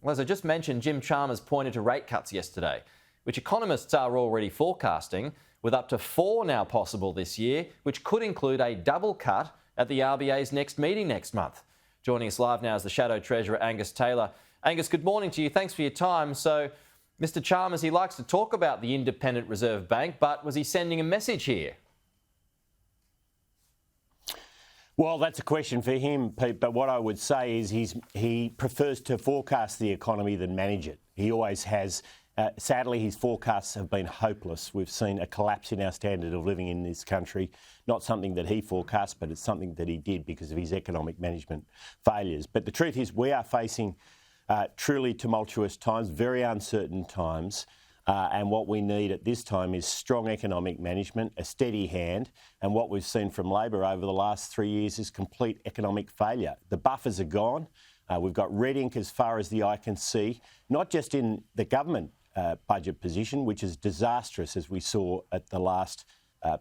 Well, as I just mentioned, Jim Chalmers pointed to rate cuts yesterday, which economists are already forecasting, with up to 4 now possible this year, which could include a double cut at the RBA's next meeting next month. Joining us live now is the Shadow Treasurer, Angus Taylor. Angus, good morning to you. Thanks for your time. So, Mr Chalmers, he likes to talk about the Independent Reserve Bank, but was he sending a message here? Well, that's a question for him, Pete, but what I would say is he prefers to forecast the economy than manage it. He always has. Sadly, his forecasts have been hopeless. We've seen a collapse in our standard of living in this country, not something that he forecast, but it's something that he did because of his economic management failures. But the truth is we are facing truly tumultuous times, very uncertain times. And what we need at this time is strong economic management, a steady hand. And what we've seen from Labor over the last 3 years is complete economic failure. The buffers are gone. We've got red ink as far as the eye can see, not just in the government budget position, which is disastrous, as we saw at the last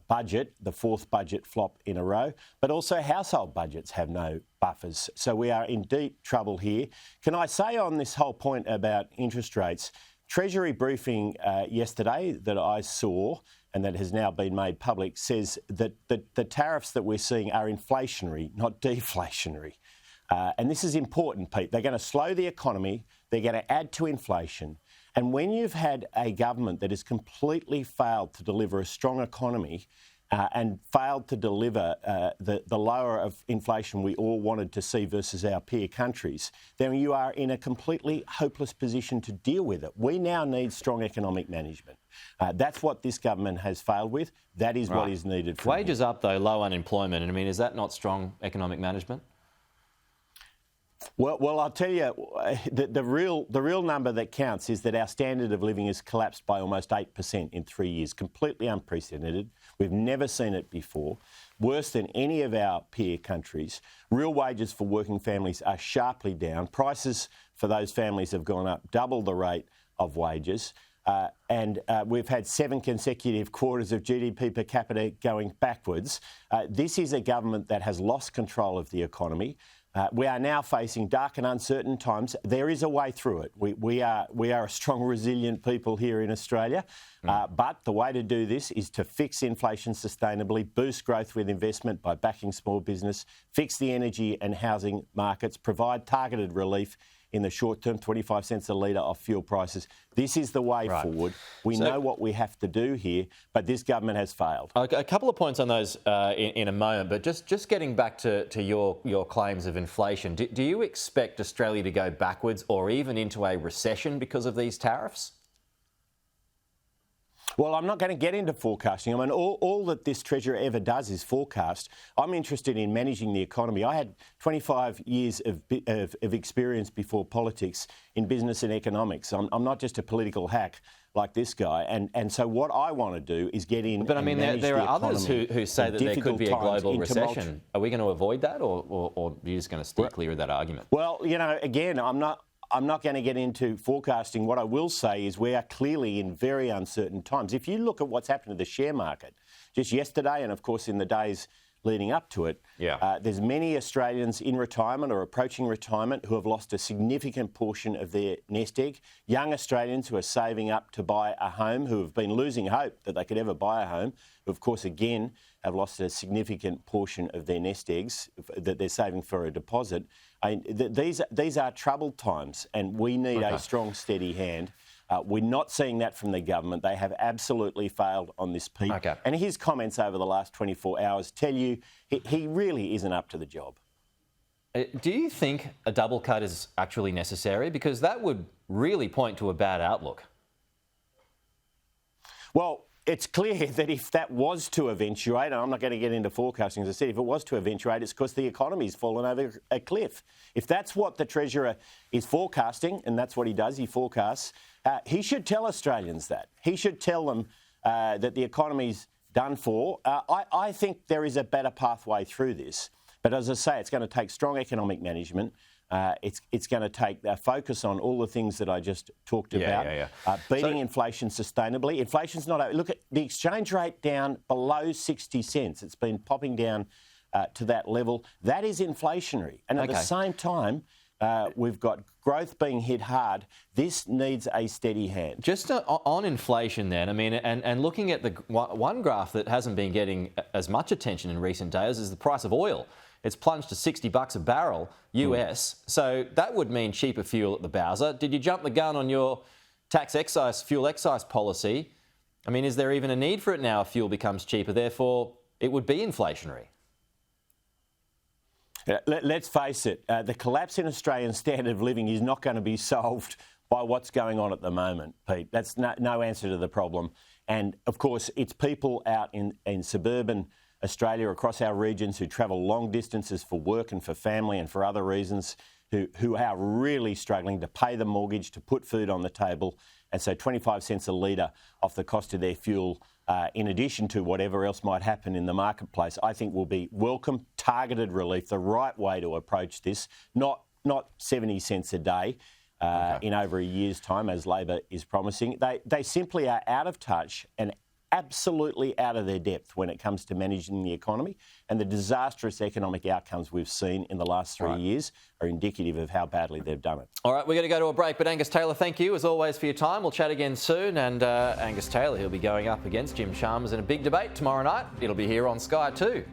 budget, the 4th budget flop in a row, but also household budgets have no buffers. So we are in deep trouble here. Can I say on this whole point about interest rates, Treasury briefing yesterday that I saw and that has now been made public says that the tariffs that we're seeing are inflationary, not deflationary. And this is important, Pete. They're going to slow the economy. They're going to add to inflation. And when you've had a government that has completely failed to deliver a strong economy and failed to deliver the lower of inflation we all wanted to see versus our peer countries, then you are in a completely hopeless position to deal with it. We now need strong economic management. That's what this government has failed with. That is what is needed. Wages up, though, low unemployment. And I mean, is that not strong economic management? Well, I'll tell you, the real number that counts is that our standard of living has collapsed by almost 8% in 3 years, completely unprecedented. We've never seen it before, worse than any of our peer countries. Real wages for working families are sharply down. Prices for those families have gone up double the rate of wages. And we've had 7 consecutive quarters of GDP per capita going backwards. This is a government that has lost control of the economy. We are now facing dark and uncertain times. There is a way through it. We are a strong, resilient people here in Australia. But the way to do this is to fix inflation sustainably, boost growth with investment by backing small business, fix the energy and housing markets, provide targeted relief in the short term, 25 cents a litre off fuel prices. This is the way forward. We know what we have to do here, but this government has failed. A couple of points on those in a moment, but just getting back to your claims of inflation, do you expect Australia to go backwards or even into a recession because of these tariffs? Well, I'm not going to get into forecasting. I mean, all that this Treasurer ever does is forecast. I'm interested in managing the economy. I had 25 years of experience before politics in business and economics. I'm not just a political hack like this guy. And so what I want to do is get in. But I mean, there are others who say that there could be a global recession. Are we going to avoid that, or are you just going to steer clear of that argument? Well, you know, again, I'm not going to get into forecasting. What I will say is we are clearly in very uncertain times. If you look at what's happened to the share market just yesterday and, of course, in the days leading up to it, there's many Australians in retirement or approaching retirement who have lost a significant portion of their nest egg. Young Australians who are saving up to buy a home, who have been losing hope that they could ever buy a home, who, of course, again, have lost a significant portion of their nest eggs that they're saving for a deposit. These are troubled times, and we need a strong, steady hand. We're not seeing that from the government. They have absolutely failed on this, Pete. And his comments over the last 24 hours tell you he really isn't up to the job. Do you think a double cut is actually necessary? Because that would really point to a bad outlook. Well, it's clear that if that was to eventuate, and I'm not going to get into forecasting, as I said, if it was to eventuate, it's because the economy's fallen over a cliff. If that's what the Treasurer is forecasting, and that's what he does, he forecasts, he should tell Australians that. He should tell them that the economy's done for. I think there is a better pathway through this. But as I say, it's going to take strong economic management. It's going to take a focus on all the things that I just talked about. Beating inflation sustainably. Inflation's not... Look at the exchange rate down below 60 cents. It's been popping down to that level. That is inflationary. And at the same time, We've got growth being hit hard. This needs a steady hand. Just on inflation then, I mean, and looking at the one graph that hasn't been getting as much attention in recent days is the price of oil. It's plunged to $60 a barrel US. So that would mean cheaper fuel at the Bowser. Did you jump the gun on your fuel excise policy? I mean, is there even a need for it now if fuel becomes cheaper? Therefore, it would be inflationary. Let's face it, the collapse in Australian standard of living is not going to be solved by what's going on at the moment, Pete. That's no answer to the problem. And, of course, it's people out in suburban Australia, across our regions, who travel long distances for work and for family and for other reasons, who are really struggling to pay the mortgage, to put food on the table. And so 25 cents a litre off the cost of their fuel, in addition to whatever else might happen in the marketplace, I think will be welcome, targeted relief, the right way to approach this, not 70 cents a day in over a year's time, as Labor is promising. They simply are out of touch and absolutely out of their depth when it comes to managing the economy, and the disastrous economic outcomes we've seen in the last 3 years are indicative of how badly they've done it. All right, we're going to go to a break, but Angus Taylor, thank you as always for your time. We'll chat again soon, and Angus Taylor, he'll be going up against Jim Chalmers in a big debate tomorrow night. It'll be here on Sky 2.